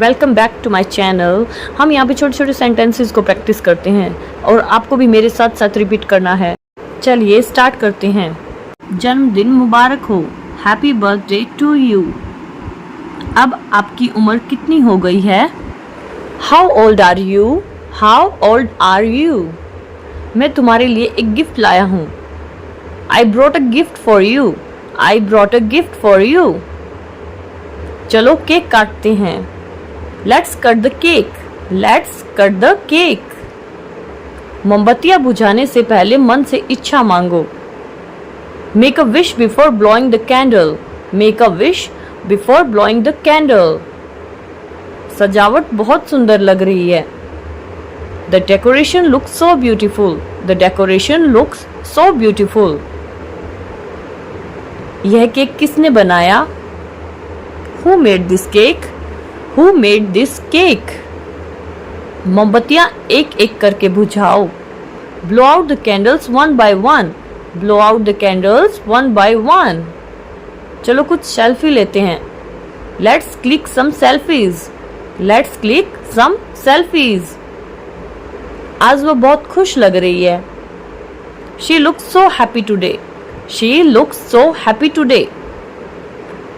Welcome back to my channel. हम यहाँ पे छोटे छोटे सेंटेंसेस को प्रैक्टिस करते हैं और आपको भी मेरे साथ साथ रिपीट करना है। चलिए स्टार्ट करते हैं। जन्मदिन मुबारक हो, हैप्पी बर्थडे टू यू। अब आपकी उम्र कितनी हो गई है? How old are you? How old are you? मैं तुम्हारे लिए एक गिफ्ट लाया हूँ। I brought a gift for you. I brought a gift for you. चलो केक काटते हैं। Let's cut the cake. Let's cut the cake. मोमबत्तियां बुझाने से पहले मन से इच्छा मांगो। Make a wish before blowing the candle. Make a wish before blowing the candle. सजावट बहुत सुंदर लग रही है। The decoration looks so beautiful. The decoration looks so beautiful. यह केक किसने बनाया? Who made this cake? Who made this cake? मोमबत्तियां एक एक करके बुझाओ। Blow out the candles one by one. Blow out the candles one by one. चलो कुछ selfie लेते हैं। Let's click some selfies. Let's click some selfies. आज वो बहुत खुश लग रही है। She looks so happy today. She looks so happy today.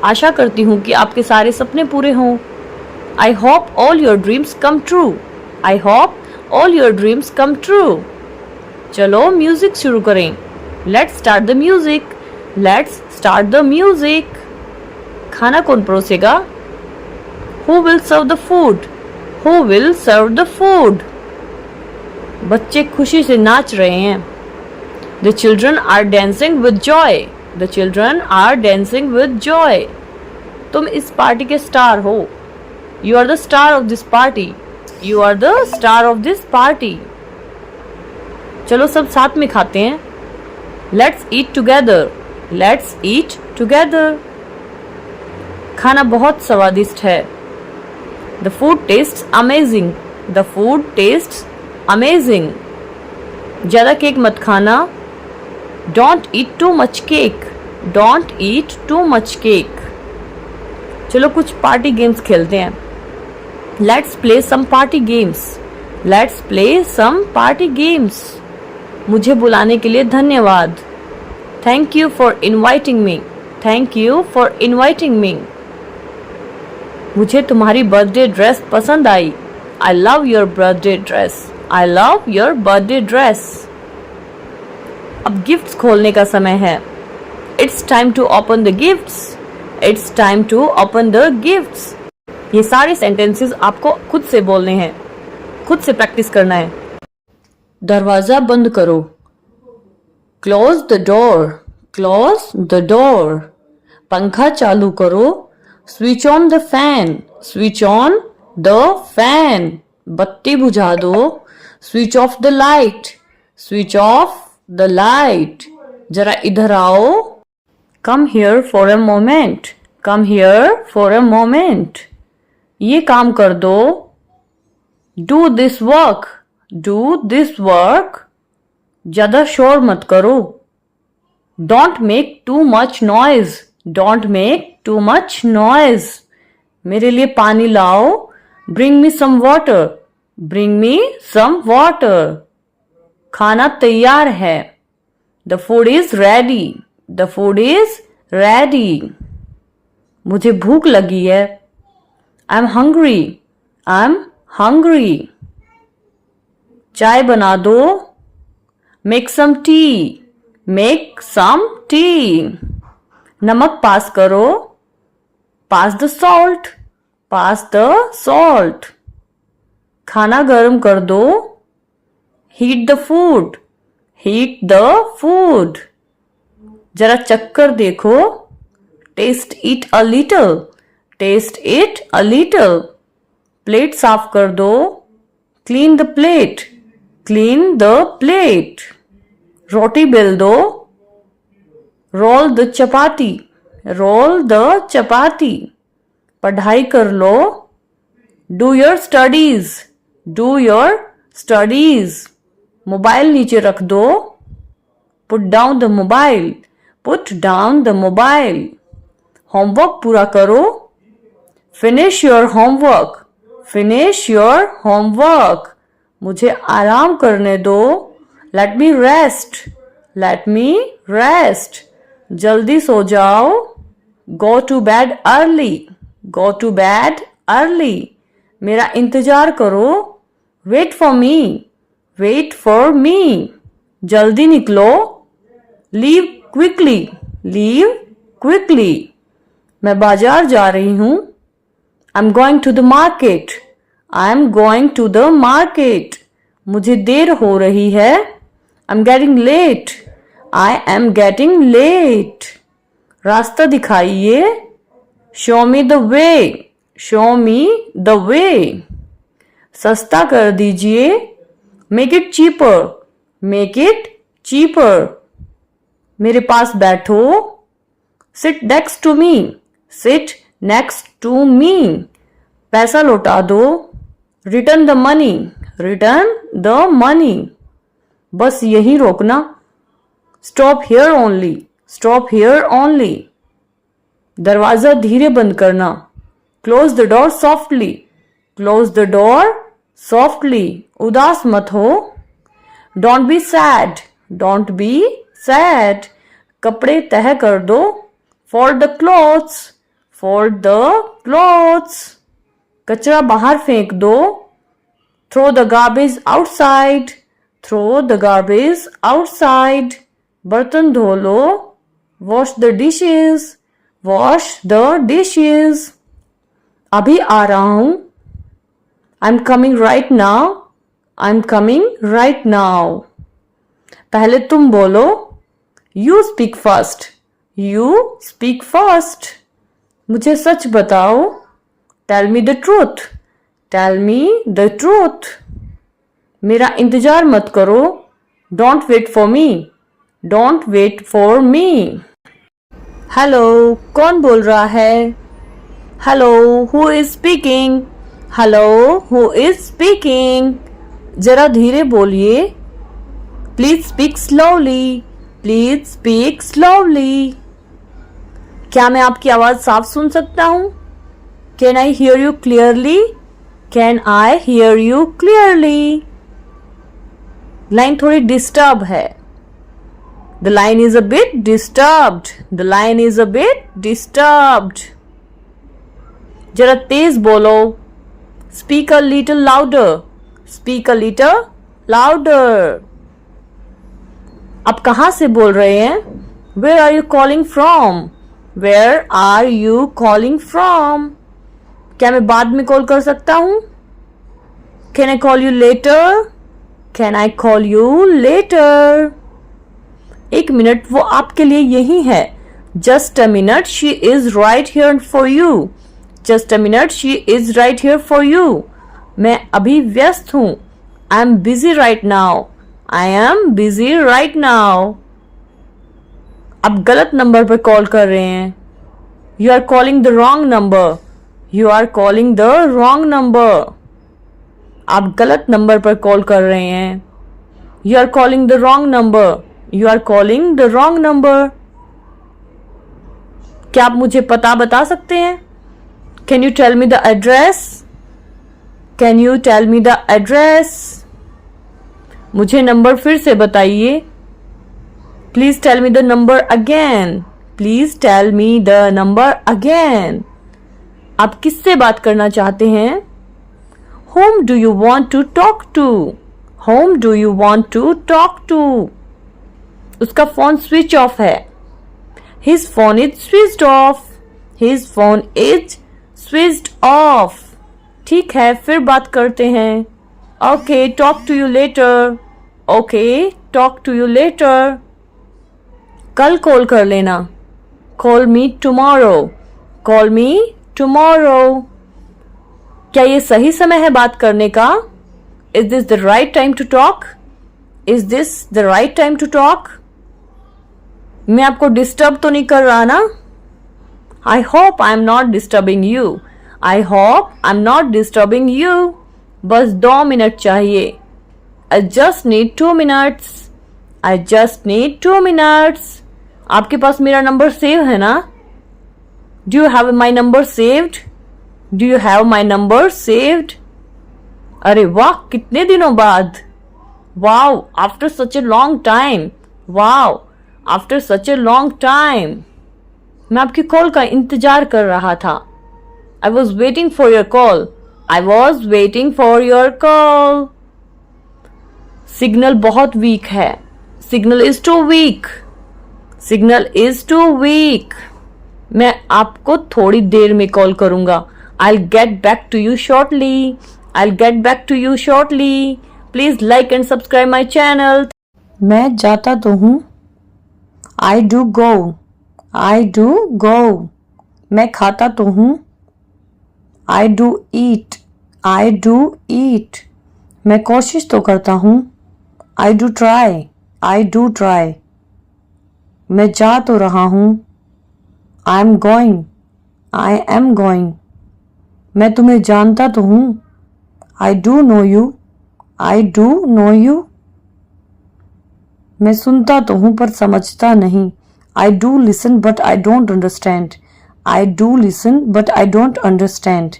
आशा करती हूँ कि आपके सारे सपने पूरे हों। I hope all your dreams come true. I hope all your dreams come true. चलो म्यूजिक शुरू करें। Let's start the music. Let's start the music. खाना कौन परोसेगा? Who will serve the food? Who will serve the food? बच्चे खुशी से नाच रहे हैं। The children are dancing with joy. The children are dancing with joy. तुम इस पार्टी के स्टार हो। You are the star of this party. You are the star of this party. चलो सब साथ में खाते हैं। Let's eat together. Let's eat together. खाना बहुत स्वादिष्ट है। The food tastes amazing. The food tastes amazing. ज़्यादा केक मत खाना। Don't eat too much cake. Don't eat too much cake. चलो कुछ पार्टी गेम्स खेलते हैं। Let's play some party games. Let's play some party games. मुझे बुलाने के लिए धन्यवाद। Thank you for inviting me. Thank you for inviting me. मुझे तुम्हारी बर्थडे ड्रेस पसंद आई। I love your birthday dress. I love your birthday dress. अब gifts खोलने का समय है। It's time to open the gifts. It's time to open the gifts. ये सारे सेंटेंसेस आपको खुद से बोलने हैं, खुद से प्रैक्टिस करना है। दरवाजा बंद करो। Close the door. Close the door. पंखा चालू करो। Switch on the fan. Switch on the fan. बत्ती बुझा दो। Switch off the light. Switch off the light. जरा इधर आओ। Come here for a moment. Come here for a moment. ये काम कर दो। Do this work. Do this work. ज्यादा शोर मत करो। Don't make too much noise. Don't make too much noise. मेरे लिए पानी लाओ। Bring me some water. Bring me some water. खाना तैयार है। The food is ready. The food is ready. मुझे भूख लगी है। I'm hungry. I'm hungry. चाय बना दो। Make some tea. Make some tea. नमक पास करो। Pass the salt. Pass the salt. खाना गर्म कर दो। Heat the food. Heat the food. जरा चक्कर देखो। Taste it a little. Taste it a little. Plate साफ कर दो। Clean the plate. Clean the plate. रोटी बेल दो। Roll the chapati. Roll the chapati. पढ़ाई कर लो। Do your studies. Do your studies. Mobile नीचे रख दो। Put down the mobile. Put down the mobile. Homework पूरा करो। Finish your homework. Finish your homework. मुझे आराम करने दो। Let me rest. Let me rest. जल्दी सो जाओ। Go to bed early. Go to bed early. मेरा इंतजार करो। Wait for me. Wait for me. जल्दी निकलो। Leave quickly. Leave quickly. मैं बाजार जा रही हूं। I am going to the market. I am going to the market. मुझे देर हो रही है। I am getting late. I am getting late. रास्ता दिखाइए। Show me the way. Show me the way. सस्ता कर दीजिए। Make it cheaper. Make it cheaper. मेरे पास बैठो। Sit next to me. Sit next to me. पैसा लौटा दो। Return the money. Return the money. बस यही रोकना। Stop here only. Stop here only. दरवाजा धीरे बंद करना। Close the door softly. Close the door softly. उदास मत हो। Don't be sad. Don't be sad. कपड़े तह कर दो। Fold the clothes. Fold the clothes. कचरा बाहर फेंक दो। Throw the garbage outside. Throw the garbage outside. बर्तन धो लो। Wash the dishes. Wash the dishes. अभी आ रहा हूं। I am coming right now. I am coming right now. पहले तुम बोलो। You speak first. You speak first. मुझे सच बताओ। Tell me the truth. Tell me the truth. मेरा इंतजार मत करो। Don't wait for me. Don't wait for me. Hello, कौन बोल रहा है? Hello, who is speaking? Hello, who is speaking? जरा धीरे बोलिए। Please speak slowly. Please speak slowly. क्या मैं आपकी आवाज साफ सुन सकता हूं? Can I hear you clearly? Can I hear you clearly? Line थोड़ी डिस्टर्ब है। The line is a bit disturbed. The line is a bit disturbed. जरा तेज बोलो। Speak a little louder. Speak a little louder. आप कहां से बोल रहे हैं? Where are you calling from? Where are you calling from? क्या मैं बाद में कॉल कर सकता हूं? Can I call you later? Can I call you later? एक मिनट, वो आपके लिए यही है। Just a minute, she is right here for you. Just a minute, she is right here for you. मैं अभी व्यस्त हूं। I am busy right now. I am busy right now. आप गलत नंबर पर कॉल कर रहे हैं। You are calling the wrong number. You are calling the wrong number. आप गलत नंबर पर कॉल कर रहे हैं। You are calling the wrong number. You are calling the wrong number. क्या आप मुझे पता बता सकते हैं? Can you tell me the address? Can you tell me the address? मुझे नंबर फिर से बताइए। Please tell me the number again. Please tell me the number again. आप किससे बात करना चाहते हैं? Whom do you want to talk to? Whom do you want to talk to? उसका फोन स्विच ऑफ है। His phone is switched off. His phone is switched off. ठीक है, फिर बात करते हैं। Okay, talk to you later. Okay, talk to you later. कल call कर लेना। Call me tomorrow. Call me tomorrow. क्या ये सही समय है बात करने का? Is this the right time to talk? Is this the right time to talk? मैं आपको डिस्टर्ब तो नहीं कर रहा ना? I hope I am not disturbing you. I hope I am not disturbing you. बस 2 मिनट चाहिए। I just need 2 minutes. I just need 2 minutes. आपके पास मेरा नंबर सेव है ना? Do you have my number saved? Do you have my number saved? अरे वाह, कितने दिनों बाद। Wow, after such a long time. Wow, after such a long time. मैं आपकी कॉल का इंतजार कर रहा था। I was waiting for your call. I was waiting for your call. Signal बहुत वीक है। Signal is too weak. Signal is too weak. मैं आपको थोड़ी देर में कॉल करूंगा। I'll get back to you shortly. I'll get back to you shortly. Please like and subscribe my channel. मैं जाता तो हूँ। I do go. I do go. मैं खाता तो हूँ। I do eat. I do eat. मैं कोशिश तो करता हूँ। I do try. I do try. मैं जा तो रहा हूँ। I am going. I am going. मैं तुम्हें जानता तो हूँ। I do know you. I do know you. मैं सुनता तो हूँ पर समझता नहीं। I do listen but I don't understand. I do listen but I don't understand.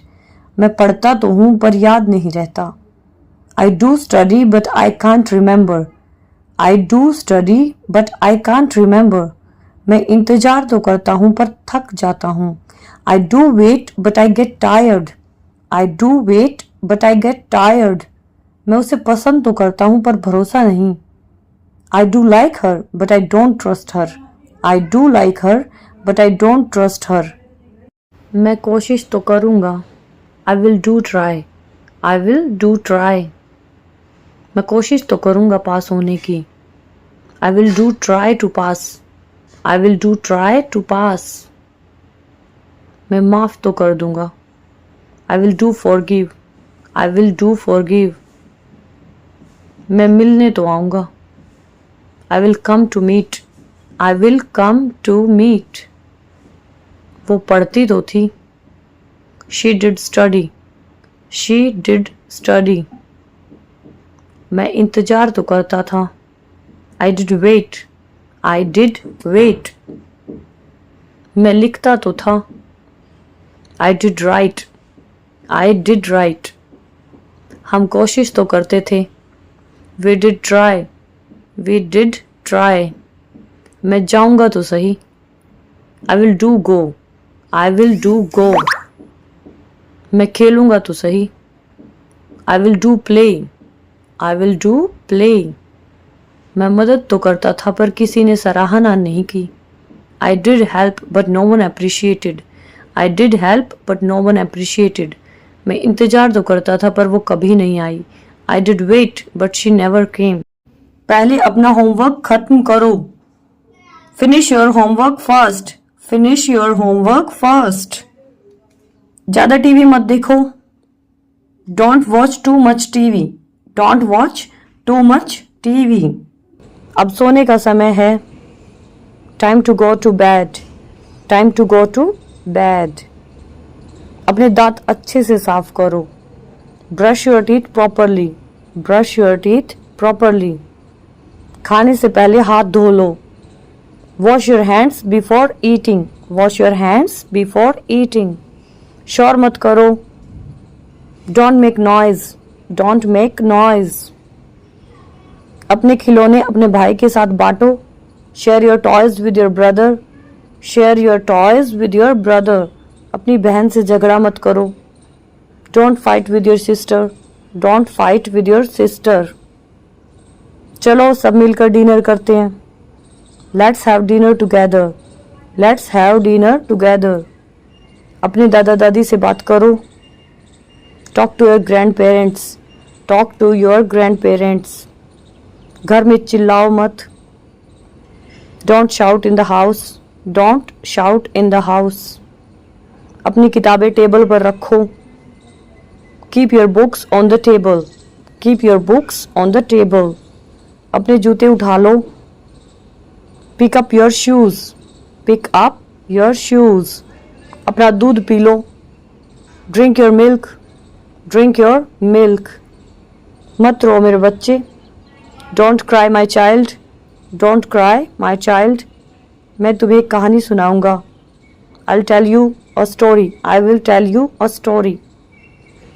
मैं पढ़ता तो हूँ पर याद नहीं रहता। I do study but I can't remember. I do study but I can't remember. मैं इंतजार तो करता हूँ पर थक जाता हूँ। I do wait but I get tired. I do wait but I get tired. मैं उसे पसंद तो करता हूँ पर भरोसा नहीं। I do like her but I don't trust her. I do like her but I don't trust her. मैं कोशिश तो करूँगा। I will do try. I will do try. मैं कोशिश तो करूँगा पास होने की। I will do try to pass. I will do try to pass. मैं माफ़ तो कर दूँगा। I will do forgive. I will do forgive. मैं मिलने तो आऊँगा। I will come to meet. I will come to meet. वो पढ़ती तो थी। She did study. She did study. मैं इंतज़ार तो करता था। I did wait. I did wait. मैं लिखता तो था। I did write. I did write. हम कोशिश तो करते थे। We did try. We did try. मैं जाऊंगा तो सही। I will do go. I will do go. मैं खेलूंगा तो सही। I will do play. I will do play. मैं मदद तो करता था पर किसी ने सराहना नहीं की। I did help but no one appreciated. I did help but no one appreciated. मैं इंतजार तो करता था पर वो कभी नहीं आई। I did wait but she never came. पहले अपना होमवर्क खत्म करो। Finish your homework first. Finish your homework first. ज़्यादा टीवी मत देखो। Don't watch too much TV. Don't watch too much TV. अब सोने का समय है। Time to go to bed. Time to go to bed. अपने दांत अच्छे से साफ करो। Brush your teeth properly. Brush your teeth properly. खाने से पहले हाथ धो लो। Wash your hands before eating. Wash your hands before eating. शोर मत करो। Don't make noise. Don't make noise. अपने खिलौने अपने भाई के साथ बांटो। Share your toys with your brother. Share your toys with your brother. अपनी बहन से झगड़ा मत करो। Don't fight with your sister. Don't fight with your sister. चलो सब मिलकर डिनर करते हैं। Let's have dinner together. Let's have dinner together. अपने दादा दादी से बात करो। Talk to your grandparents. Talk to your grandparents. घर में चिल्लाओ मत। Don't shout in the house. Don't shout in the house. अपनी किताबें टेबल पर रखो। Keep your books on the table. Keep your books on the table. अपने जूते उठा लो। Pick up your shoes. Pick up your shoes. अपना दूध पी लो। Drink your milk. Drink your milk. मत रो मेरे बच्चे। Don't cry my child. Don't cry my child. मैं तुम्हें एक कहानी सुनाऊंगा। I tell you a story. I will tell you a story.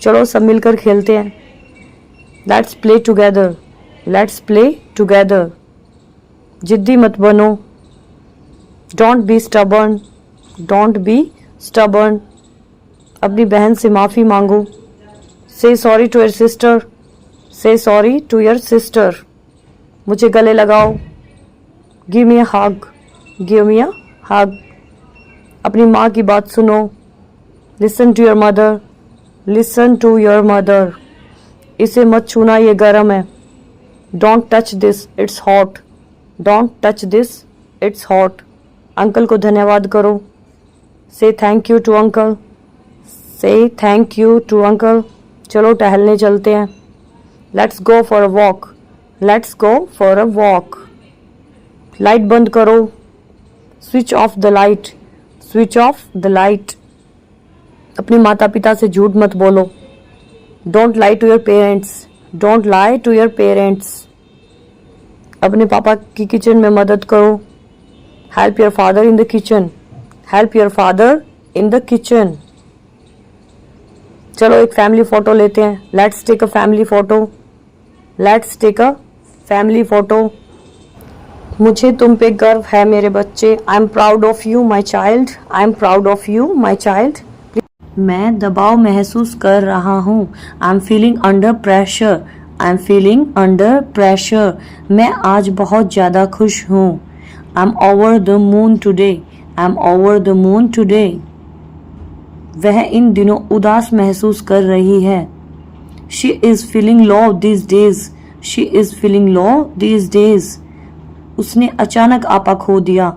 चलो सब मिलकर खेलते हैं। Let's play together, let's play together. जिद्दी मत बनो, don't be stubborn, don't be stubborn. अपनी बहन से माफ़ी मांगो, say sorry to your sister, say sorry to your sister. मुझे गले लगाओ, गिव मी अ हग, गिव मी अ हग। अपनी माँ की बात सुनो, listen to your mother, listen to your mother. इसे मत छूना, ये गर्म है। Don't touch this, it's hot, don't touch this, it's hot. Uncle को धन्यवाद करो, say thank you to uncle, say thank you to uncle. चलो टहलने चलते हैं, let's go for a walk, let's go for a walk. Light बंद करो, switch off the light, switch off the light. अपने माता पिता से झूठ मत बोलो, don't lie to your parents, don't lie to your parents. अपने पापा की किचन में मदद करो, help your father in the kitchen, help your father in the kitchen. चलो एक फैमिली फोटो लेते हैं, let's take a family photo, let's take a family photo. मुझे तुम पे गर्व है मेरे बच्चे, I am proud of you my child, I am proud of you my child. मैं दबाव महसूस कर रहा हूँ, I am feeling under pressure, I am feeling under pressure. मैं आज बहुत ज़्यादा खुश हूँ, I am over the moon today, I am over the moon today. वह इन दिनों उदास महसूस कर रही है, she is feeling low this days, she is feeling low this days. उसने अचानक आपा खो दिया,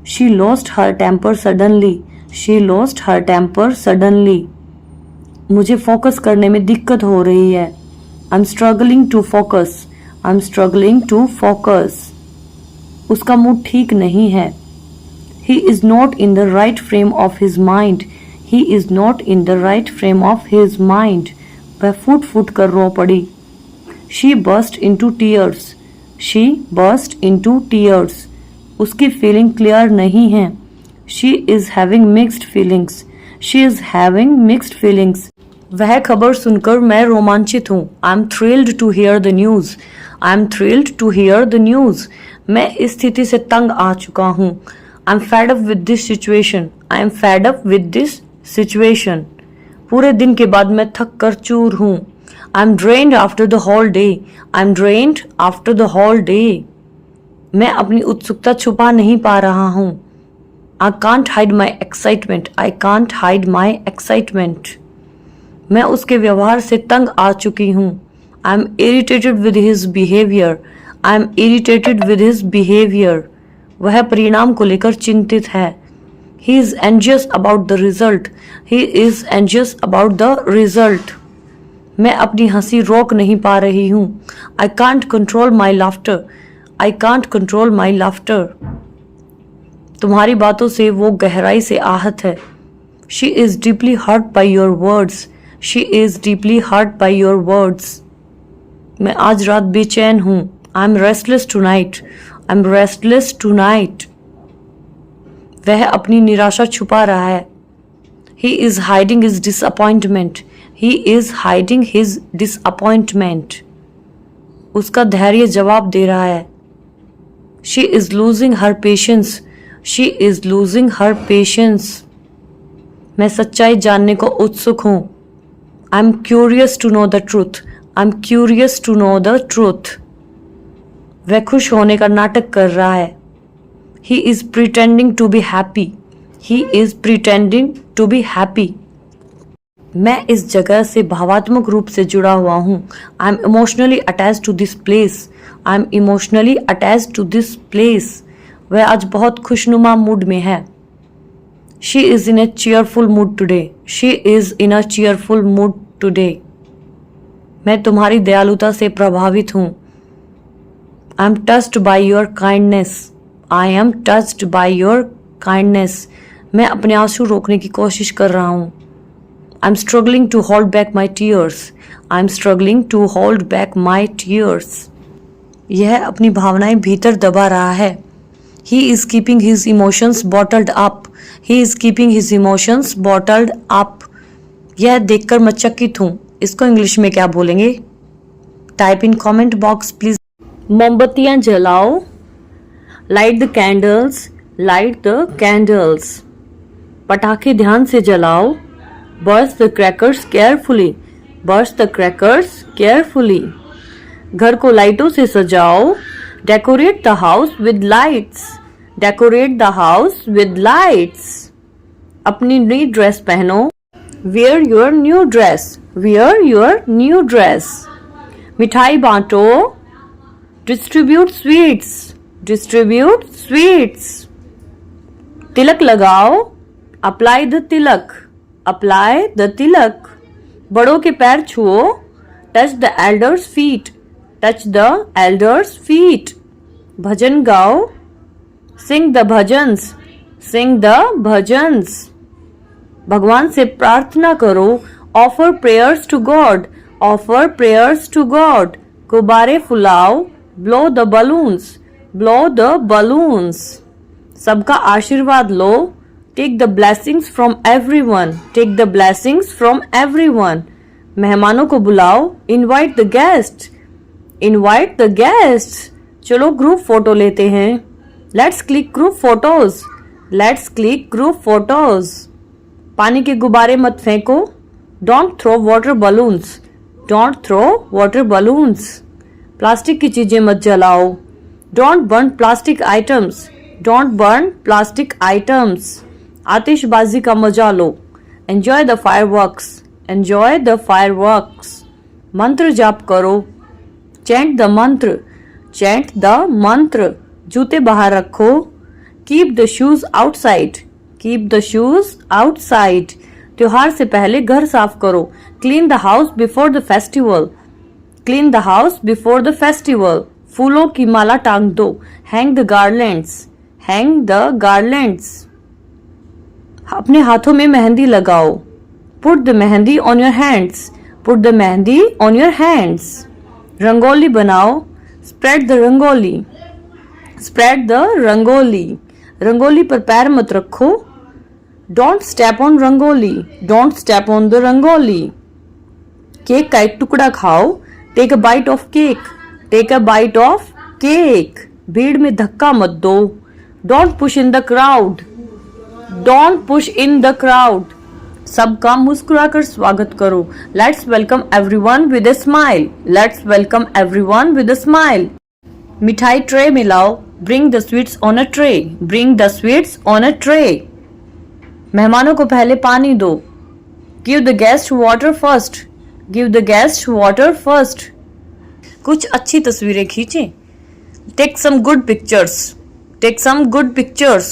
she lost her temper suddenly, she lost her temper suddenly. मुझे फोकस करने में दिक्कत हो रही है, I am struggling to focus, I am struggling to focus. उसका मूड ठीक नहीं है, he is not in the right frame of his mind, he is not in the right frame of his mind. वह फूट फूट कर रो पड़ी, she burst into tears, she burst into tears. उसकी फीलिंग क्लियर नहीं है, she is having mixed feelings, she is having mixed feelings. वह खबर सुनकर मैं रोमांचित हूँ, I am thrilled to hear the news, I am thrilled to hear the news. मैं इस स्थिति से तंग आ चुका हूँ, I am fed up with this situation, I am fed up with this situation. पूरे दिन के बाद मैं थक कर चूर हूँ, I am drained after the whole day, I am drained after the whole day. मैं अपनी उत्सुकता छुपा नहीं पा रहा हूँ, I can't hide my excitement, I can't hide my excitement. मैं उसके व्यवहार से तंग आ चुकी हूँ, I am irritated with his behaviour, I am irritated with his behaviour. वह परिणाम को लेकर चिंतित है, he is anxious about the result, he is anxious about the result. मैं अपनी हंसी रोक नहीं पा रही हूँ, I can't control my laughter, I can't control my laughter. तुम्हारी बातों से वो गहराई से आहत है, she is deeply hurt by your words, she is deeply hurt by your words. मैं आज रात बेचैन हूँ, I am restless tonight, I am restless tonight. वह अपनी निराशा छुपा रहा है, he is hiding his disappointment, he is hiding his disappointment. उसका धैर्य जवाब दे रहा है, she is losing her patience, she is losing her patience. मैं सच्चाई जानने को उत्सुक हूँ, I am curious to know the truth, I am curious to know the truth. वह खुश होने का नाटक कर रहा है, he is pretending to be happy, he is pretending to be happy. मैं इस जगह से भावात्मक रूप से जुड़ा हुआ हूँ, I am emotionally attached to this place, I am emotionally attached to this place. वह आज बहुत खुशनुमा मूड में है, she is in a cheerful mood today, she is in a cheerful mood today. मैं तुम्हारी दयालुता से प्रभावित हूँ, I am touched by your kindness, I am touched by your kindness. मैं अपने आंसू रोकने की कोशिश कर रहा हूँ, I am struggling to hold back my tears, I am struggling to hold back my tears. यह अपनी भावनाएं भीतर दबा रहा है, he is keeping his emotions bottled up, he is keeping his emotions bottled up. यह देखकर मैं चकित हूँ, इसको इंग्लिश में क्या बोलेंगे? Type in comment box please. मोमबत्तियां जलाओ. Light the candles. Light the candles. पटाखे ध्यान से जलाओ. Burst the crackers carefully. Burst the crackers carefully. घर को लाइटों से सजाओ. Decorate the house with lights. Decorate the house with lights. अपनी नई ड्रेस पहनो. Wear your new dress. Wear your new dress. मिठाई बांटो. Distribute sweets. Distribute sweets. तिलक लगाओ. Apply the tilak. Apply the tilak. बड़ों के पैर छुओ. Touch the elders feet. Touch the elders feet. भजन गाओ. Sing the bhajans. Sing the bhajans. भगवान से प्रार्थना करो. Offer prayers to God. Offer prayers to God. गुब्बारे फुलाओ. Blow the balloons. Blow the balloons. सबका आशीर्वाद लो. Take the blessings from everyone. Take the blessings from everyone. मेहमानों को बुलाओ. Invite the guest. Invite the guest. चलो ग्रुप फोटो लेते हैं. Let's click group photos. Let's click group photos. पानी के गुब्बारे मत फेंको. Don't throw water balloons. Don't throw water balloons. Plastic की चीजें मत जलाओ. Don't burn plastic items. Don't burn plastic items. आतिशबाजी का मजा लो. Enjoy the fireworks. Enjoy the fireworks. मंत्र जाप करो. Chant the mantra. Chant the mantra. जूते बाहर रखो. Keep the shoes outside. Keep the shoes outside. त्योहार से पहले घर साफ करो. Clean the house before the festival. Clean the house before the festival. फूलों की माला टांग दो. Hang the garlands. Hang the garlands. अपने हाथों में मेहंदी लगाओ. Put the mehndi on your hands. Put the mehndi on your hands. Rangoli बनाओ. Spread the rangoli. Spread the rangoli. Rangoli पर पैर मत रखो. Don't step on rangoli. Don't step on the rangoli. Cake का एक टुकड़ा खाओ. Take a bite of cake. Take a bite of cake. भीड़ में धक्का मत दो. Don't push in the crowd. Don't push in the crowd. सबका मुस्कुराकर स्वागत करो. Let's welcome everyone with a smile. Let's welcome everyone with a smile. मिठाई ट्रे में लाओ. Bring the sweets on a tray. Bring the sweets on a tray. मेहमानों को पहले पानी दो. Give the guest water first. Give the guest water first. कुछ अच्छी तस्वीरें खींचें. टेक सम गुड पिक्चर्स. टेक सम गुड पिक्चर्स.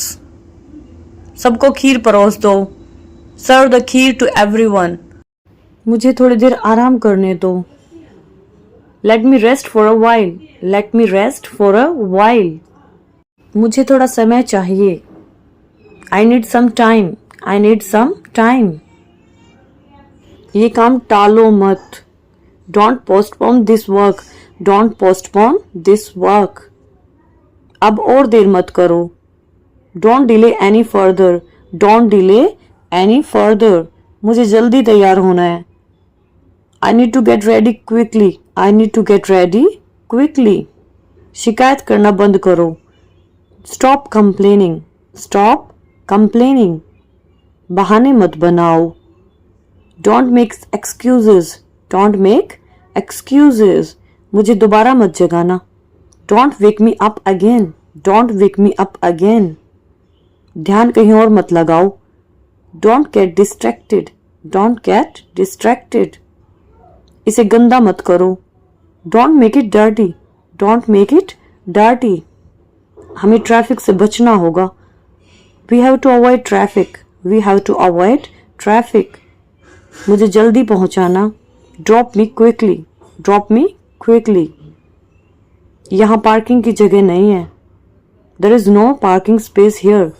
सबको खीर परोस दो. Serve the kheer to everyone. मुझे थोड़ी देर आराम करने दो. Let me rest for a while. Let me rest for a while. मुझे थोड़ा समय चाहिए. I need some time. I need some time. ये काम टालो मत. Don't postpone this work. Don't postpone this work. अब और देर मत करो. Don't delay any further. Don't delay any further. मुझे जल्दी तैयार होना है. आई need to get ready quickly. I need to get ready quickly. शिकायत करना बंद करो. Stop complaining. Stop complaining. बहाने मत बनाओ. Don't make excuses. Don't make excuses. मुझे दोबारा मत जगाना. Don't wake me up again. Don't wake me up again. ध्यान कहीं और मत लगाओ. Don't get distracted. Don't get distracted. इसे गंदा मत करो. Don't make it dirty. Don't make it dirty. हमें ट्रैफिक से बचना होगा. We have to avoid traffic. We have to avoid traffic. मुझे जल्दी पहुंचाना. Drop me quickly. Drop me quickly. यहाँ पार्किंग की जगह नहीं है. There is no parking space here.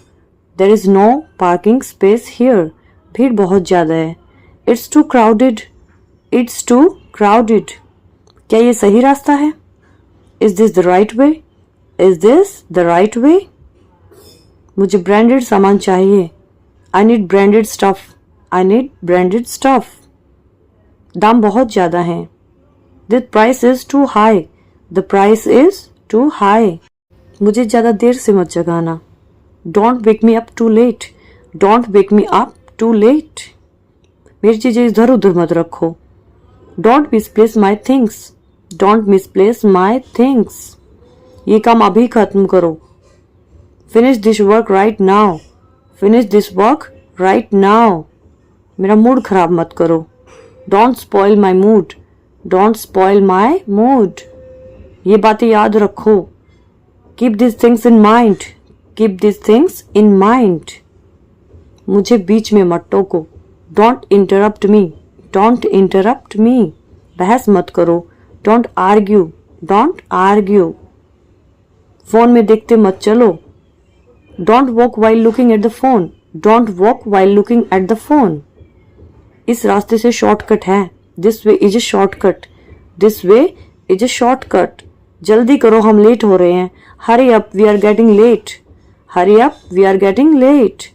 There is no parking space here. भीड़ बहुत ज्यादा है. It's too crowded. It's too crowded. क्या ये सही रास्ता है? Is this the right way? Is this the right way? मुझे ब्रांडेड सामान चाहिए. I need branded stuff. I need branded stuff. दाम बहुत ज्यादा हैं. The price is too high. The price is too high. मुझे ज़्यादा देर से मत जगाना. Don't wake me up too late. Don't wake me up too late. मेरी चीज़ें इधर उधर मत रखो. Don't misplace my things. Don't misplace my things. ये काम अभी खत्म करो. Finish this work right now. Finish this work right now. मेरा मूड खराब मत करो. Don't spoil my mood. Don't spoil my mood. ये बातें याद रखो. Keep these things in mind. Keep these things in mind. मुझे बीच में मत टोको. Don't interrupt me. Don't interrupt me. बहस मत करो. Don't argue. Don't argue. Phone में देखते मत चलो. Don't walk while looking at the phone. Don't walk while looking at the phone. इस रास्ते से शॉर्टकट है. This way is a shortcut. This way is a shortcut. जल्दी करो हम लेट हो रहे हैं. Hurry up, we are getting late. Hurry up, we are getting late.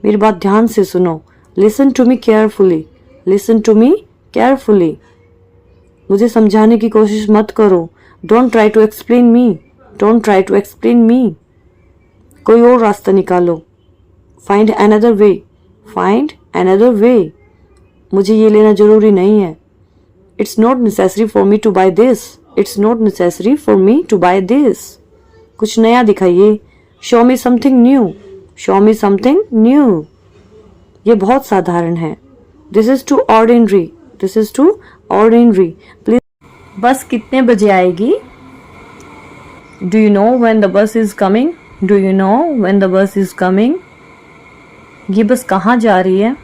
मेरी बात ध्यान से सुनो. Listen to me carefully. Listen to me carefully. मुझे समझाने की कोशिश मत करो. Don't try to explain me. Don't try to explain me. कोई और रास्ता निकालो. Find another way. Find another way. मुझे ये लेना जरूरी नहीं है. It's not necessary for me to buy this. It's not necessary for me to buy this. कुछ नया दिखाइए. Show me something new. Show me something new. ये बहुत साधारण है. This is too ordinary. This is too ordinary. Please. बस कितने बजे आएगी? Do you know when the bus is coming? Do you know when the bus is coming? ये बस कहाँ जा रही है?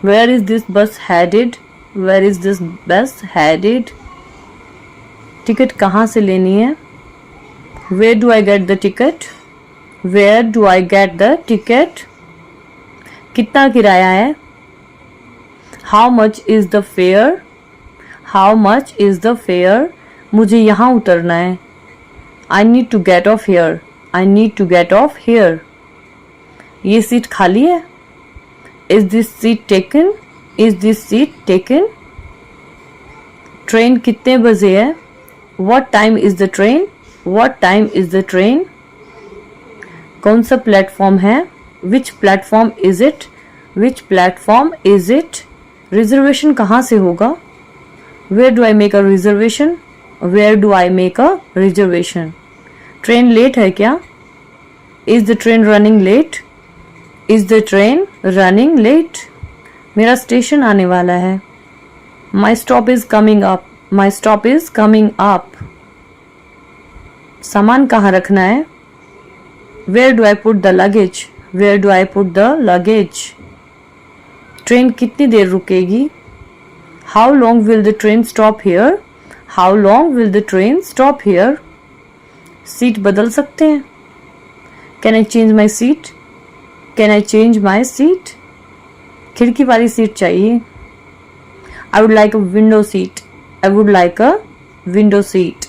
Where is this bus headed? Where is this bus headed? Ticket कहाँ से लेनी है? Where do I get the ticket? Where do I get the ticket? कितना किराया है? How much is the fare? How much is the fare? मुझे यहाँ उतरना है. I need to get off here. I need to get off here. ये seat खाली है? Is this seat taken? Is this seat taken? Train कितने बजे है? What time is the train? What time is the train? कौन सा platform है? Which platform is it? Which platform is it? Reservation कहाँ से होगा? Where do I make a reservation? Where do I make a reservation? Train late है क्या? Is the train running late? Is the train running late? मेरा station आने वाला है. My stop is coming up. My stop is coming up. सामान कहाँ रखना है? Where do I put the luggage? Where do I put the luggage? Train कितनी देर रुकेगी? How long will the train stop here? How long will the train stop here? Seat बदल सकते हैं? Can I change my seat? Can I change my seat? खिड़की वाली seat चाहिए. I would like a window seat. I would like a window seat.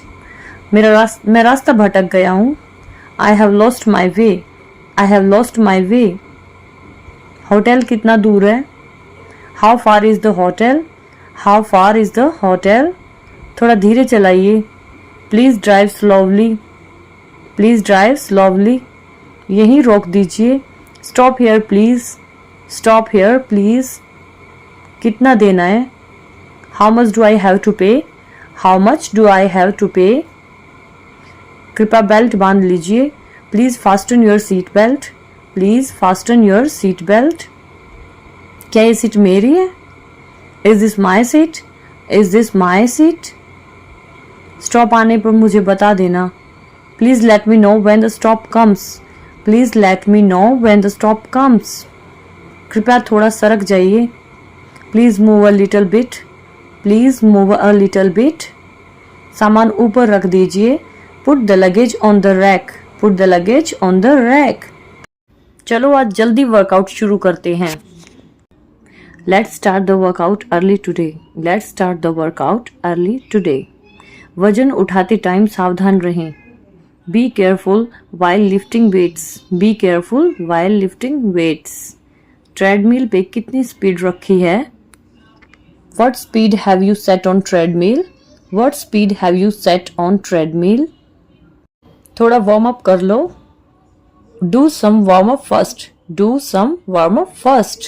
मैं रास्ता भटक गया हूँ. I have lost my way. I have lost my way. Hotel कितना दूर है? How far is the hotel? How far is the hotel? थोड़ा धीरे चलाइए. Please drive slowly. Please drive slowly. यहीं रोक दीजिए. Stop here please. Stop here please. कितना देना है? How much do I have to pay? How much do I have to pay? कृपया बेल्ट बांध लीजिए. Please fasten your seat belt. Please fasten your seat belt. क्या ये seat मेरी है? Is this my seat? Is this my seat? Stop आने पर मुझे बता देना. Please let me know when the stop comes. Please let me know when the stop comes. कृपया थोड़ा सरक जाइए. Please move a little bit. Please move a little bit. सामान ऊपर रख दीजिए. Put the luggage on the rack. Put the luggage on the rack. चलो आज जल्दी वर्कआउट शुरू करते हैं. Let's start the workout early today. Let's start the workout early today. वजन उठाते टाइम सावधान रहें. Be careful while lifting weights. Be careful while lifting weights. Treadmill पे कितनी स्पीड रखी है? What speed have you set on treadmill? What speed have you set on treadmill? थोड़ा warm up कर लो. Do some warm up first. Do some warm up first.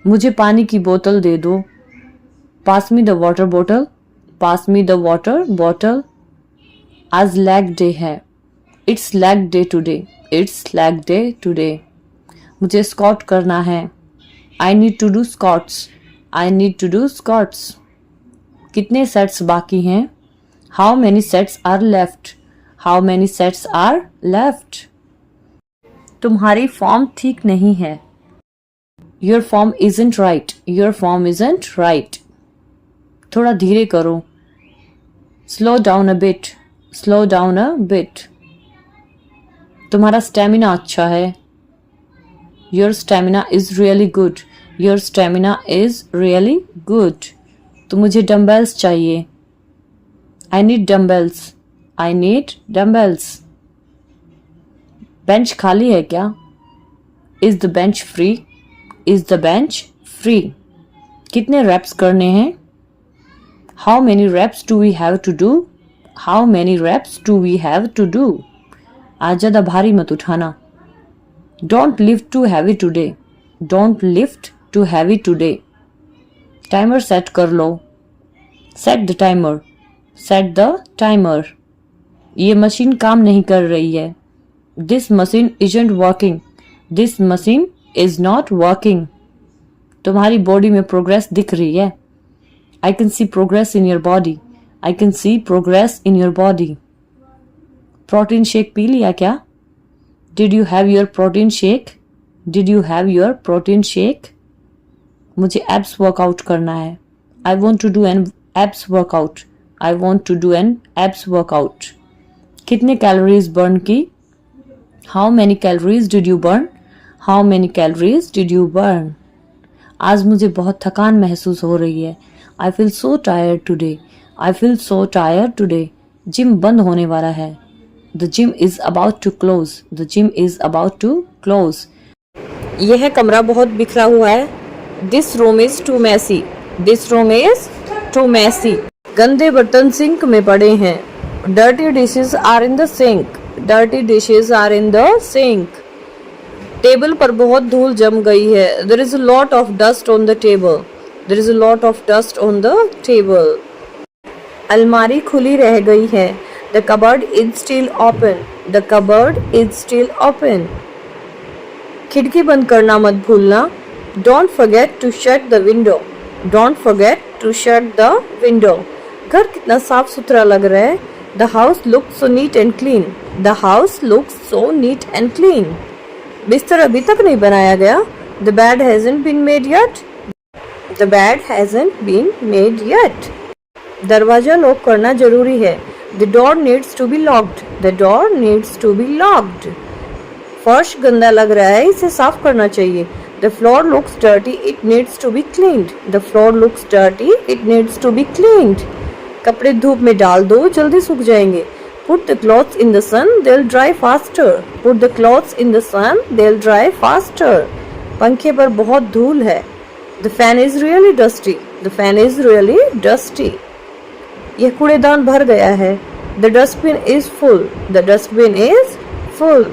मुझे पानी की बोतल दे दो. Pass me the water bottle. Pass me the water bottle. आज lag day है. It's leg day today. It's leg day today. मुझे स्कॉट करना है. I need to do squats. I need to do squats. कितने sets बाकी हैं? How many sets are left? How many sets are left? तुम्हारी form ठीक नहीं है. Your form isn't right. Your form isn't right. थोड़ा धीरे करो. Slow down a bit. Slow down a bit. तुम्हारा स्टेमिना अच्छा है. Your stamina is really good. Your stamina is really good. तो मुझे डम्बल्स चाहिए. I need dumbbells. I need dumbbells. Bench खाली है क्या? Is the bench free? Is the bench free? कितने reps करने हैं? How many reps do we have to do? How many reps do we have to do? आज ज़्यादा भारी मत उठाना. Don't lift too heavy today. Don't lift too heavy today. Timer set कर लो. Set the timer. Set the timer. ये machine काम नहीं कर रही है. This machine isn't working. This machine is not working. तुम्हारी बॉडी में प्रोग्रेस दिख रही है. I can see progress in your body. I can see progress in your body. Protein shake P लिया क्या? Did you have your protein shake? Did you have your protein shake? मुझे abs workout करना है. I want to do an abs workout. I want to do an abs workout. कितने calories burn की? How many calories did you burn? How many calories did you burn? आज मुझे बहुत थकान महसूस हो रही है. I feel so tired today. I feel so tired today. Gym बंद होने वाला है. The gym is about to close. The gym is about to close. यह कमरा बहुत बिखरा हुआ है. This room is too messy. This room is too messy. गंदे बर्तन सिंक में पड़े हैं. Dirty dishes are in the sink. Dirty dishes are in the sink. Table पर बहुत धूल जम गई है. There is a lot of dust on the table. There is a lot of dust on the table. अलमारी खुली रह गई है. The cupboard is still open. The cupboard is still open. खिड़की बंद करना मत भूलना. Don't forget to shut the window. Don't forget to shut the window. घर कितना साफ सुथरा लग रहा है. The house looks so neat and clean. The house looks so neat and clean. बिस्तर अभी तक नहीं बनाया गया. The bed hasn't been made yet. The bed hasn't been made yet. दरवाजा लॉक करना जरूरी है. The door needs to be locked. The door needs to be locked. फर्श गंदा लग रहा है, इसे साफ करना चाहिए. The floor looks dirty. It needs to be cleaned. The floor looks dirty. It needs to be cleaned. कपड़े धूप में डाल दो, जल्दी सूख जाएंगे. Put the clothes in the sun. They'll dry faster. Put the clothes in the sun. They'll dry faster. पंखे पर बहुत धूल है. The fan is really dusty. The fan is really dusty. यह कूड़ेदान भर गया है. The dustbin is full. The dustbin is full.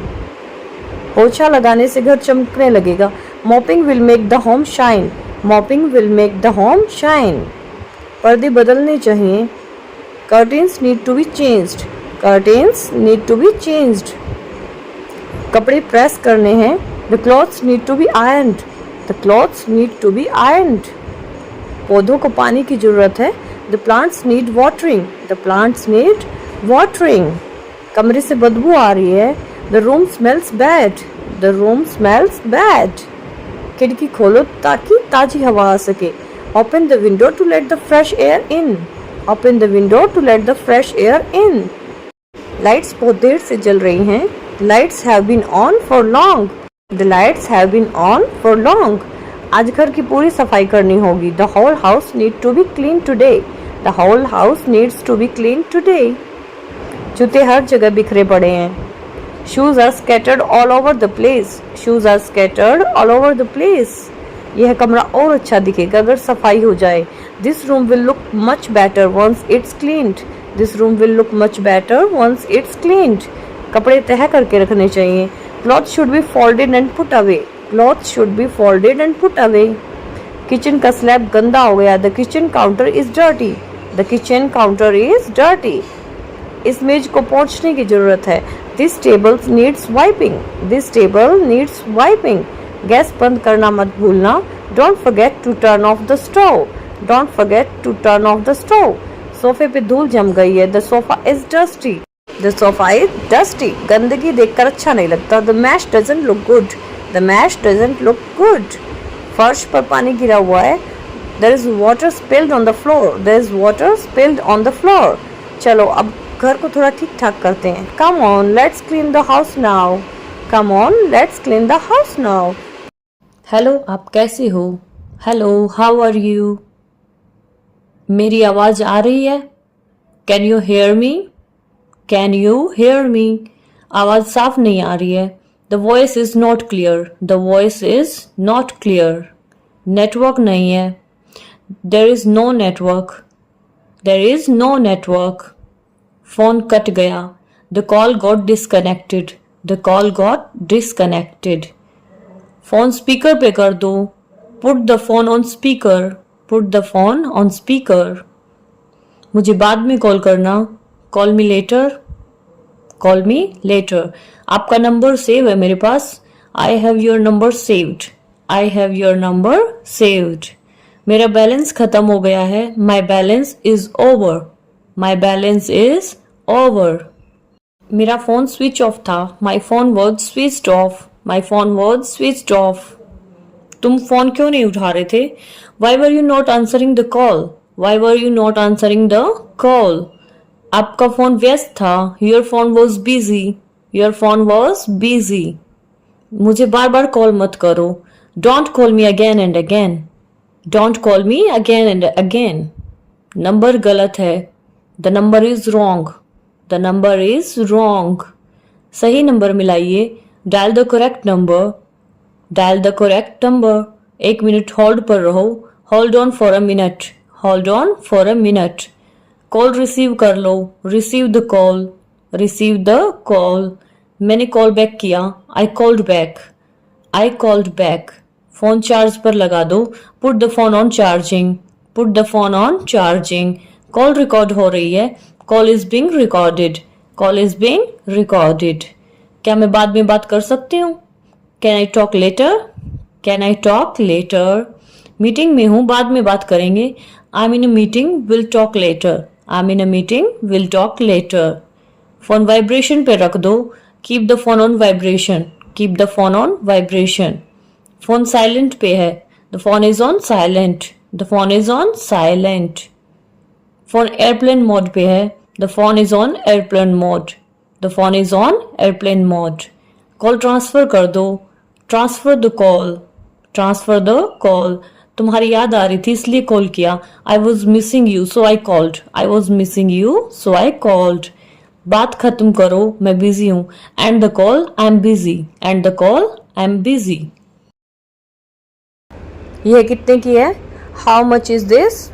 पोछा लगाने से घर चमकने लगेगा. Mopping will make the home shine. Mopping will make the home shine. पर्दे बदलने चाहिए. Curtains need to be changed. Curtains need to be changed. कपड़े प्रेस करने हैं. The clothes need to be ironed. The clothes need to be ironed. पौधों को पानी की जरूरत है. The plants need watering. The plants need watering. कमरे से बदबू आ रही है. The room smells bad. The room smells bad. खिड़की खोलो ताकि ताजी हवा आ सके. Open the window to let the fresh air in. Open the window to let the fresh air in. Lights बहुत देर से जल रही हैं. Lights have been on for long. The lights have been on for long. आज घर की पूरी सफाई करनी होगी. The whole house need to be clean today. The whole house needs to be clean today. जूते हर जगह बिखरे पड़े हैं. Shoes are scattered all over the place. Shoes are scattered all over the place. यह कमरा और अच्छा दिखेगा अगर सफाई हो जाए. This room will look much better once it's cleaned. This room will look much better once it's cleaned. कपड़े तह करके रखने चाहिए. Clothes should be folded and put away. Clothes should be folded and put away. Kitchen का slab गंदा हो गया. The kitchen counter is dirty. The kitchen counter is dirty. इस मेज को पोंछने की जरूरत है. This table needs wiping. This table needs wiping. Gas बंद करना मत भूलना. Don't forget to turn off the stove. Don't forget to turn off the stove. सोफे पे धूल जम गई है. The sofa is dusty. The sofa is dusty. गंदगी देखकर अच्छा नहीं लगता. The mesh doesn't look good. The mesh doesn't look good. फर्श पर पानी गिरा हुआ है. There is water spilled on the floor. There is water spilled on the floor. चलो अब घर को थोड़ा ठीक ठाक करते हैं. Come on, let's clean the house now. Come on, let's clean the house now. Hello, आप कैसे हो? Hello, how are you? मेरी आवाज आ रही है? Can you hear me? Can you hear me? आवाज साफ नहीं आ रही है. The voice is not clear. The voice is not clear. Network नहीं है. There is no network. There is no network. Phone cut गया. The call got disconnected. The call got disconnected. Phone speaker पे कर दो. Put the phone on speaker. Put the phone on speaker. मुझे बाद में call करना. Call me later. Call me later. आपका number save है मेरे पास. I have your number saved. I have your number saved. मेरा बैलेंस खत्म हो गया है. My balance is over. My balance is over. मेरा फोन स्विच ऑफ था. My phone was switched off. My phone was switched off. तुम phone क्यों नहीं उठा रहे थे? Why were you not answering the call? Why were you not answering the call? आपका phone व्यस्त था. Your phone was busy. Your phone was busy. मुझे बार बार कॉल मत करो. Don't call me again and again. Don't call me again and again. Number गलत है. The number is wrong. The number is wrong. सही नंबर मिलाइए. Dial the correct number. Dial the correct number. 1 minute hold पर रहो. Hold on for a minute. Hold on for a minute. Call receive कर लो. Receive the call. Receive the call. मैंने call back किया. I called back. I called back. Phone charge पर लगा दो. Put the phone on charging. Put the phone on charging. Call record हो रही है. Call is being recorded. Call is being recorded. क्या मैं बाद में बात कर सकती हूँ? Can I talk later? Can I talk later? Meeting में हूँ, बाद में बात करेंगे. I am in a meeting, will talk later. I am in a meeting, will talk later. Phone vibration पे रख दो. Keep the phone on vibration. Keep the phone on vibration. Phone silent पे है. The phone is on silent. The phone is on silent. Phone airplane mode पे है. The phone is on airplane mode. The phone is on airplane mode. Call transfer कर दो. Transfer the call. Transfer the call. तुम्हारी याद आ रही थी इसलिए call किया. I was missing you so I called. I was missing you so I called. बात खत्म करो, मैं बिजी हूं. And the call, I am busy. And the call, I am busy. यह कितने की है? How much is this?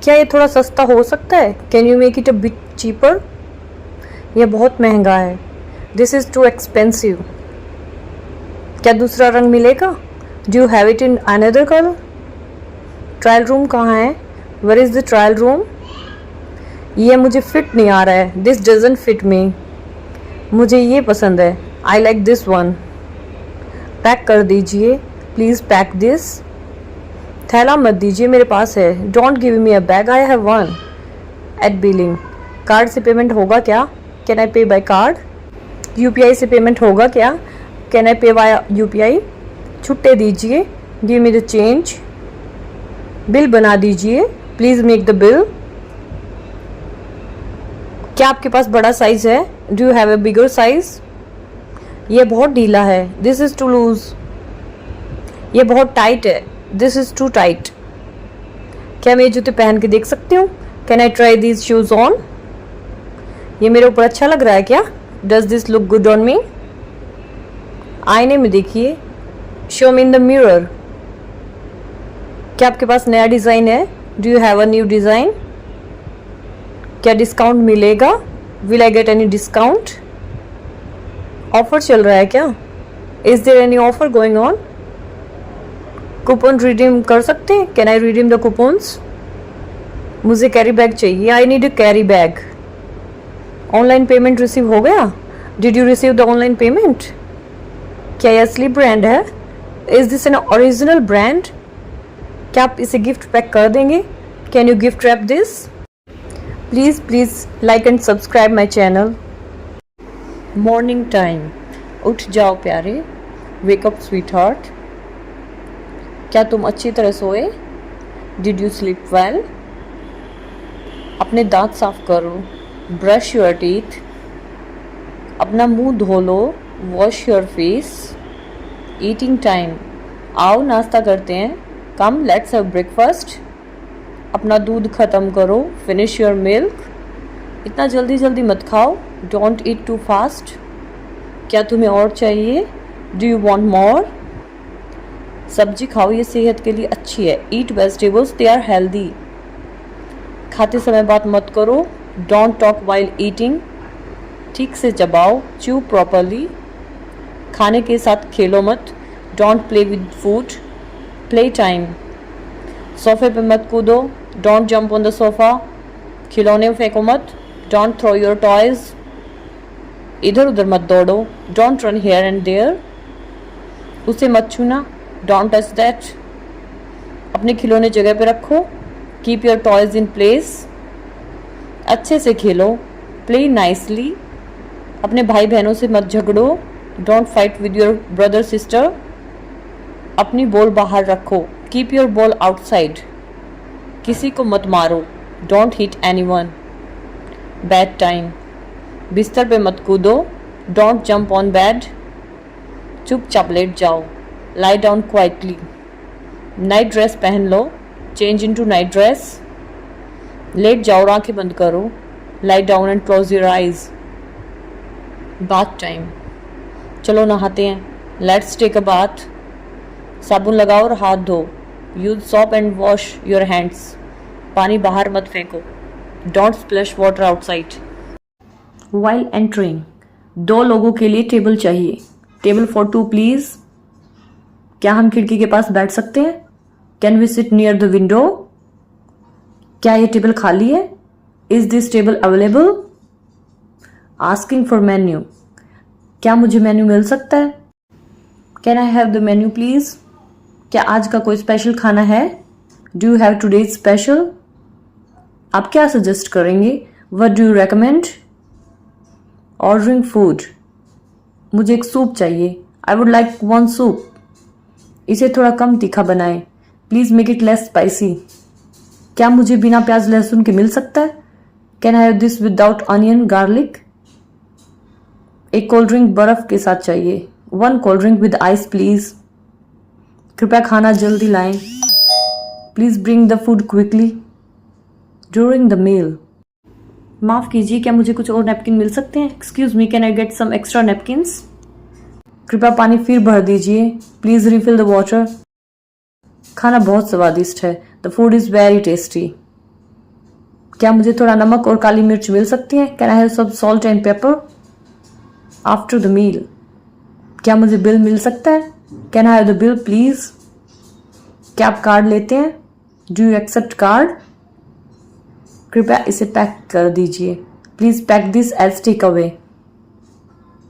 क्या ये थोड़ा सस्ता हो सकता है? Can you make it a bit cheaper? यह बहुत महंगा है. This is too expensive. क्या दूसरा रंग मिलेगा? Do you have it in another colour? Trial room कहाँ है? Where is the trial room? ये मुझे फिट नहीं आ रहा है. This doesn't fit me. मुझे ये पसंद है. I like this one. Pack कर दीजिए. Please pack this. थैला मत दीजिए, मेरे पास है. Don't give me a bag, I have one. At billing. Card से पेमेंट होगा क्या? Can I pay by card? UPI से पेमेंट होगा क्या? Can I pay by UPI? छुट्टे दीजिए. Give me the change. Bill बना दीजिए. Please make the bill. क्या आपके पास बड़ा साइज है? Do you have a bigger size? ये बहुत ढीला है. This is too loose. ये बहुत टाइट है. This is too tight. क्या मैं ये जूते पहन के देख सकती हूँ? Can I try these shoes on? ये मेरे ऊपर अच्छा लग रहा है क्या? Does this look good on me? आईने में देखिए. Show me in the mirror. क्या आपके पास नया डिज़ाइन है? Do you have a new design? क्या डिस्काउंट मिलेगा? Will I get any discount? Offer चल रहा है क्या? Is there any offer going on? Coupon redeem कर सकते हैं? Can I redeem the coupons? मुझे कैरी बैग चाहिए, I need a carry bag. Online payment receive हो गया? Did you receive the online payment? क्या ये असली ब्रांड है? Is this an original brand? क्या आप इसे गिफ्ट पैक कर देंगे? Can you gift wrap this? Please please like and subscribe my channel. Morning time, उठ जाओ प्यारे, वेकअप स्वीट हार्ट। क्या तुम अच्छी तरह सोए? Did you sleep well? अपने दांत साफ करो, ब्रश योर टीथ। अपना मुंह धो लो, wash your face. Eating time, आओ नाश्ता करते हैं, कम लेट्स हैव ब्रेकफास्ट। अपना दूध ख़त्म करो, फिनिश योर मिल्क। इतना जल्दी जल्दी मत खाओ, डोंट ईट टू फास्ट। क्या तुम्हें और चाहिए? Do you want more? सब्जी खाओ, ये सेहत के लिए अच्छी है। Eat vegetables, they are healthy. खाते समय बात मत करो, डोंट टॉक वाइल ईटिंग। ठीक से चबाओ, च्यू प्रॉपरली। खाने के साथ खेलो मत, don't play with food. Play time, सोफे पे मत कूदो, don't jump on the sofa. खिलौने फेंको मत, डोंट थ्रो योर टॉयज। इधर उधर मत दौड़ो, don't run here and there. उसे मत छूना, डोंट टच दैट। अपने खिलौने जगह पे रखो, keep your toys in place. अच्छे से खेलो, प्ले नाइसली। अपने भाई बहनों से मत झगड़ो, don't fight with your brother sister. अपनी बॉल बाहर रखो, कीप योर बॉल आउटसाइड। किसी को मत मारो, don't hit anyone. Bed time, बिस्तर पे मत कूदो, डोंट जंप ऑन बेड। चुपचाप लेट जाओ, lie down quietly. Night dress पहन लो, चेंज इनटू नाइट ड्रेस। लेट जाओ और आंखें बंद करो, lie down and close your eyes. Bath time, चलो नहाते हैं, लेट्स टेक अ बाथ। साबुन लगाओ और हाथ धो, use shop and wash your hands. पानी बाहर मत फेंको, don't splash water outside. While entering, 2 लोगों के लिए टेबल चाहिए, टेबल फॉर 2 प्लीज। क्या हम खिड़की के पास बैठ सकते हैं? Can we sit near the window? क्या ये टेबल खाली है? Is this table available? Asking for menu, क्या मुझे मेन्यू मिल सकता है? Can I have the menu please? क्या आज का कोई स्पेशल खाना है? Do you have today's special? आप क्या सजेस्ट करेंगे? What do you recommend? Ordering food, मुझे एक सूप चाहिए, आई वुड लाइक 1 सूप। इसे थोड़ा कम तीखा बनाएं, please make it less spicy. क्या मुझे बिना प्याज लहसुन के मिल सकता है? Can I have this without onion garlic? एक कोल्ड ड्रिंक बर्फ के साथ चाहिए, 1 cold drink with ice please. कृपया खाना जल्दी लाएं, please bring the food quickly during the meal. माफ कीजिए, क्या मुझे कुछ और नैपकिन मिल सकते हैं? Excuse me, can I get some extra napkins? कृपया पानी फिर भर दीजिए, प्लीज रिफिल द वाटर। खाना बहुत स्वादिष्ट है, the food is very tasty. क्या मुझे थोड़ा नमक और काली मिर्च मिल सकती है? Can I have some salt and pepper after the meal? क्या मुझे बिल मिल सकता है? Can I have the bill please? क्या आप कार्ड लेते हैं? Do you accept card? कृपया इसे पैक कर दीजिए, please pack this as take away.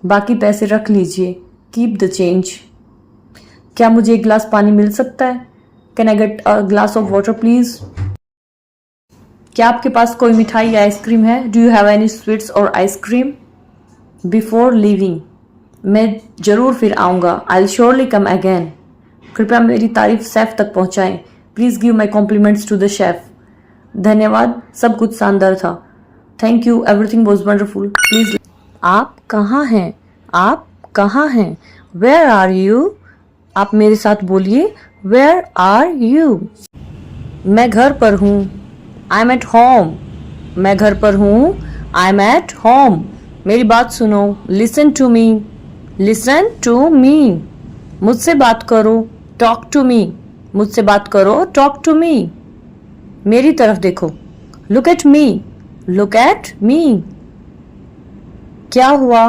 बाकी पैसे रख लीजिए, कीप द चेंज। क्या मुझे एक गिलास पानी मिल सकता है? Can I get a glass of water please? क्या आपके पास कोई मिठाई या आइसक्रीम है? Do you have any sweets और आइसक्रीम? बिफोर लीविंग, मैं जरूर फिर आऊँगा, I will surely come again. कृपया मेरी तारीफ शेफ तक पहुँचाएं, please give my compliments to the chef. धन्यवाद, सब कुछ शानदार था। Thank you, everything was wonderful, please. आप कहाँ हैं? आप कहाँ हैं? Where are you? आप मेरे साथ बोलिए, वेयर आर यू? मैं घर पर हूँ, आई एम एट होम। मैं घर पर हूँ, आई एम एट होम। मेरी बात सुनो, listen to me, listen to me. मुझसे बात करो, टॉक टू मी। मुझसे बात करो, टॉक टू मी। मेरी तरफ देखो। Look at me, look at me. क्या हुआ?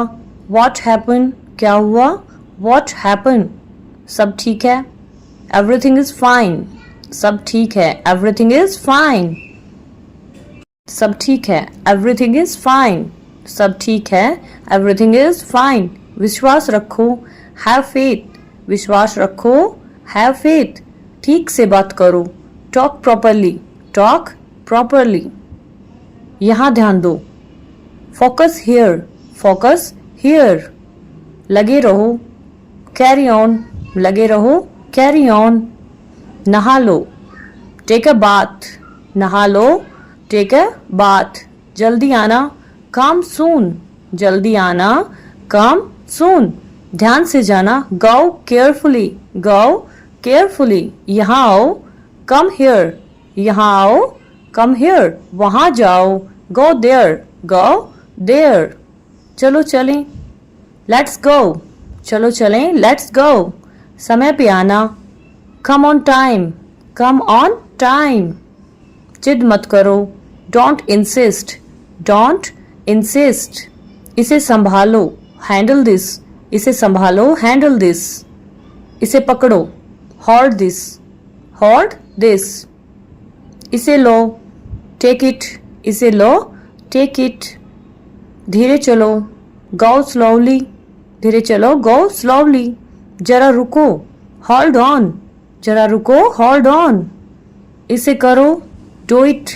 What happened? क्या हुआ? What happened? सब ठीक है? Everything is fine. सब ठीक है? Everything is fine. सब ठीक है? Everything is fine. सब ठीक है? Everything is fine. विश्वास रखो। Have faith. विश्वास रखो। Have faith. ठीक से बात करो। Talk properly. Talk properly. यहाँ ध्यान दो। Focus here. Focus here. लगे रहो। Carry on. लगे रहो। Carry on. नहा लो। Take a bath. नहा लो। Take a bath. जल्दी आना। Come soon. जल्दी आना। Come soon. ध्यान से जाना। Go carefully. Go carefully. यहाँ आओ। Come here. यहाँ आओ। Come here. वहाँ जाओ। Go there. Go there. चलो चलें। Let's go. चलो चलें। Let's go. समय पे आना। Come on time. Come on time. जिद मत करो। Don't insist. Don't insist. इसे संभालो। Handle this. इसे संभालो। Handle this. इसे पकड़ो। Hold this. Hold this. इसे लो। Take it. इसे लो। Take it. धीरे चलो। Go slowly. धीरे चलो। Go slowly. जरा रुको। Hold on. जरा रुको। Hold on. इसे करो। Do it.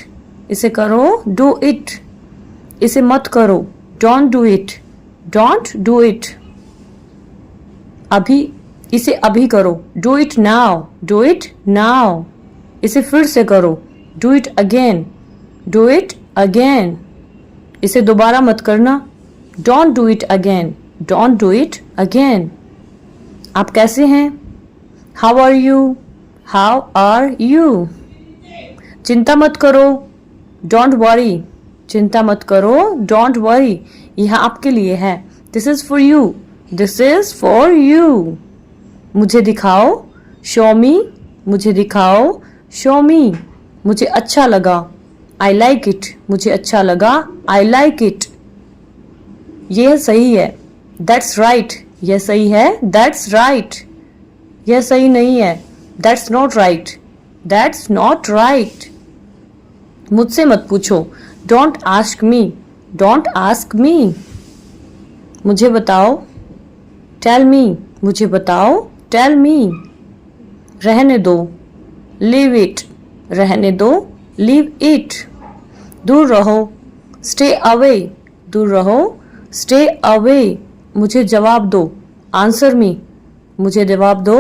इसे करो। Do it. इसे मत करो। Don't do it. Don't do it. अभी। इसे अभी करो। Do it now. Do it now. इसे फिर से करो। Do it again. Do it again. इसे दोबारा मत करना। Don't do it again. Don't do it again. आप कैसे हैं? How are you? How are you? चिंता मत करो। Don't worry. चिंता मत करो। Don't worry. यह आपके लिए है। This is for you. This is for you. मुझे दिखाओ। Show me. मुझे दिखाओ। Show me. मुझे अच्छा लगा। I like it. मुझे अच्छा लगा। I like it. यह सही है। That's right. यह सही है। That's right. यह सही नहीं है। That's not right. That's not right. मुझसे मत पूछो। Don't ask me. Don't ask me. मुझे बताओ। Tell me. मुझे बताओ। Tell me. रहने दो। Leave it. रहने दो। Leave it. दूर रहो। Stay away. दूर रहो। Stay away. मुझे जवाब दो। Answer me. मुझे जवाब दो।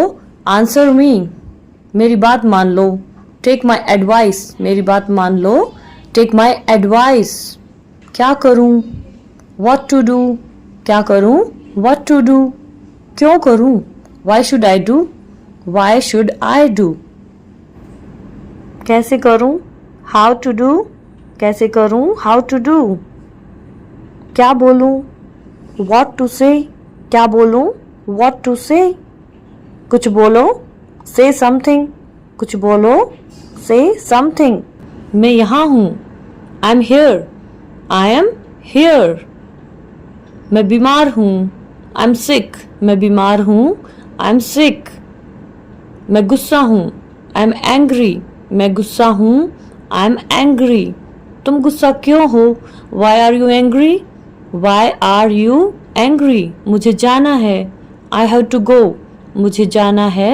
Answer me. मेरी बात मान लो। Take my advice. मेरी बात मान लो। Take my advice. क्या करूं? What to do? क्या करूं? What to do? क्यों करूं? Why should I do? Why should I do? कैसे करूं? How to do? कैसे करूं? How to do? क्या बोलूं? What to say? क्या बोलूं? What to say? कुछ बोलो। Say something. कुछ बोलो। Say something. मैं यहाँ हूँ। I'm here. I am here. मैं बीमार हूँ। I'm sick. मैं बीमार हूँ। I'm sick. मैं गुस्सा हूँ। I'm angry. मैं गुस्सा हूँ। I'm angry. तुम गुस्सा क्यों हो? Why are you angry? Why are you angry? मुझे जाना है। I have to go. मुझे जाना है।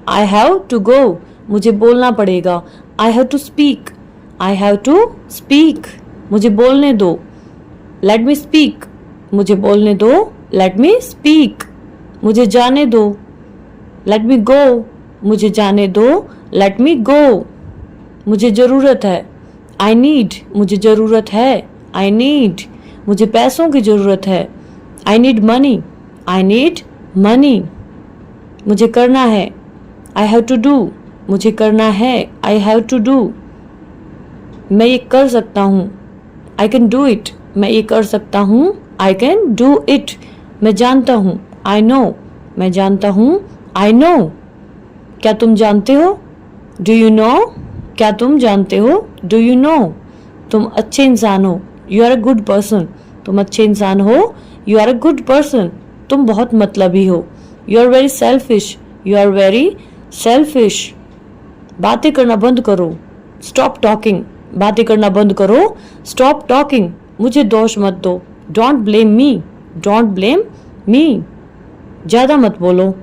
I have to go. मुझे बोलना पड़ेगा। I have to speak. I have to speak. मुझे बोलने दो। Let me speak. मुझे बोलने दो। Let me speak. मुझे जाने दो। Let me go. मुझे जाने दो। Let me go. मुझे ज़रूरत है। I need. मुझे ज़रूरत है। I need. मुझे पैसों की ज़रूरत है। I need money. I need money. मुझे करना है। I have to do. मुझे करना है। I have to do. मैं ये कर सकता हूँ। I can do it. मैं ये कर सकता हूँ। I can do it. मैं जानता हूँ। I know. मैं जानता हूँ। I know. क्या तुम जानते हो? Do you know? क्या तुम जानते हो? Do you know? तुम अच्छे इंसान हो। You are a good person. तुम अच्छे इंसान हो। You are a good person. तुम बहुत मतलबी हो। You are very selfish. You are very selfish. बातें करना बंद करो। Stop talking. बातें करना बंद करो। Stop talking. मुझे दोष मत दो। Don't blame me. Don't blame me. ज्यादा मत बोलो।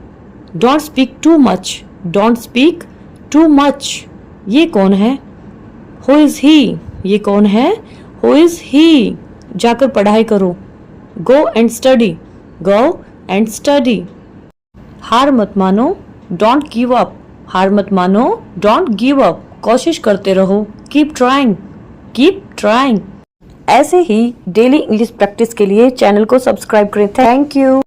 Don't speak too much. Don't speak too much. ये कौन है? Who is he? ये कौन है? Who is he? जाकर पढ़ाई करो। Go and study. Go and study. हार मत मानो। Don't give up. हार मत मानो। Don't give up. कोशिश करते रहो। Keep trying. Keep trying. ऐसे ही डेली इंग्लिश प्रैक्टिस के लिए चैनल को सब्सक्राइब करें। Thank you.